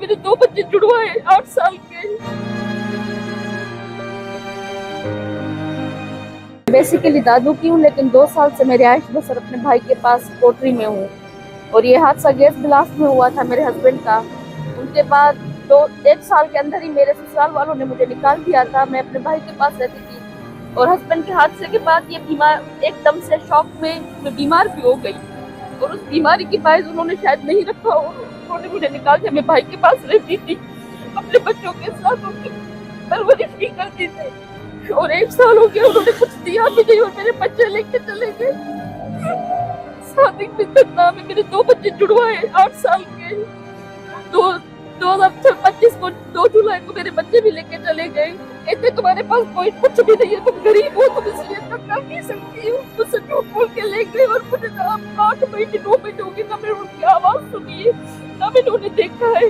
मेरे 2 बच्चे जुड़वा है 8 साल के। बेसिकली दादू की हूँ, लेकिन 2 साल से मैं रिहाइश बसर अपने भाई के पास कोटरी में हूँ। और ये हादसा गैस ब्लास्ट में हुआ था मेरे हस्बैंड का। उनके बाद 1 साल के अंदर ही मेरे ससुराल वालों ने मुझे निकाल दिया था। मैं अपने भाई के पास रहती थी और हस्बैंड के हादसे के बाद ये बीमार एकदम से शॉक में बीमार भी हो गई और उस बीमारी की बायस उन्होंने शायद नहीं रखा और उन्होंने मुझे निकाल दिया। मैं भाई के पास रहती थी, अपने बच्चों के साथ उनकी परवरिश भी करती थी और 1 साल हो गया उन्होंने कुछ दिया भी नहीं और मेरे बच्चे लेके चले गए। सादिक बिद्दत नाम है, मेरे 2 बच्चे जुड़वा है 8 साल के। 2025 को 2 जुलाई को मेरे बच्चे भी लेके चले गए। कहते तुम्हारे पास कोई कुछ भी नहीं है, तुम गरीब हो, तुम इसलिए तक कर नहीं सकती हो। मुझसे झूठ बोल के ले गए और मुझे 8 महीने 9 महीने हो गए ना मैंने उनकी आवाज सुनी है ना मैंने उन्हें देखा है।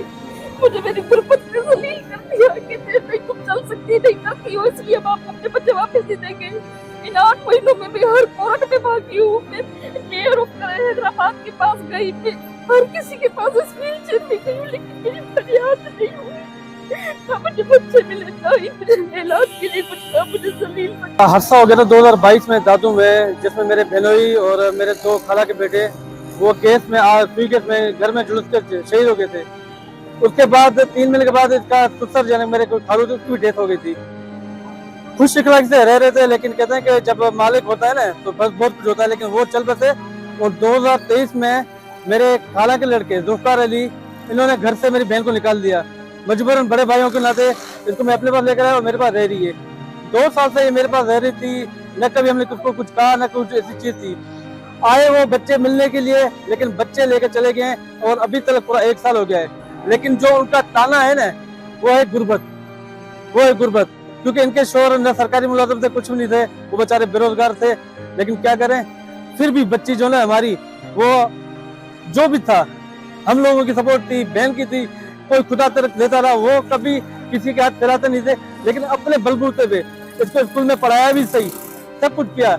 मुझे मेरी गुर्बत ने जलील कर दिया। कहते नहीं तुम चल सकती नहीं करती हो, इसलिए हम आपको अपने बच्चे वापस दे देंगे। इन 8 महीनों में मैं हर कोर्ट में भागी हूँ, मैं मेयर ऑफ हैदराबाद के पास गई, मैं हर किसी के पास इस व्हीलचेयर में गई हूँ, लेकिन मेरी फरियाद नहीं हुई। ना मुझे बच्चे मिले, ना ही मुझे इलाज के लिए कुछ, ना मुझे जलील। हादसा हो गया था 2022 में दादू में, जिसमें मेरे बहनोई और मेरे 2 खाला के बेटे वो केस में सुई केस में घर में झुलस कर शहीद हो गए थे। उसके बाद 3 महीने के बाद इसका ससुर जनक मेरे को खालू थी, उसकी डेथ हो गई थी। खुश इखलाक से रह रहे थे, लेकिन कहते हैं कि जब मालिक होता है ना तो बस बहुत कुछ होता है, लेकिन वो चल बसे। और 2023 में मेरे खाला के लड़के जुल्फकार अली, इन्होंने घर से मेरी बहन को निकाल दिया। मजबूरन बड़े भाइयों के नाते इसको मैं अपने पास लेकर आया और मेरे पास रह रही है। 2 साल से ये मेरे पास रह रही थी, न कभी हमने उसको कुछ कहा न कुछ ऐसी चीज थी। आए वो बच्चे मिलने के लिए, लेकिन बच्चे लेकर चले गए और अभी तक पूरा 1 साल हो गया है। लेकिन जो उनका ताना है ना, वो है गुर्बत, वो है गुर्बत। क्योंकि इनके शोहर न सरकारी मुलाजिम थे, कुछ भी नहीं थे, वो बेचारे बेरोजगार थे। लेकिन क्या करें, फिर भी बच्ची जो ना हमारी, वो जो भी था हम लोगों की सपोर्ट थी, बहन की थी, कोई खुदा तरफ लेता रहा, वो कभी किसी के हाथ फैलाते नहीं थे। लेकिन अपने बलबूते पे इसको स्कूल में पढ़ाया भी सही, सब कुछ किया,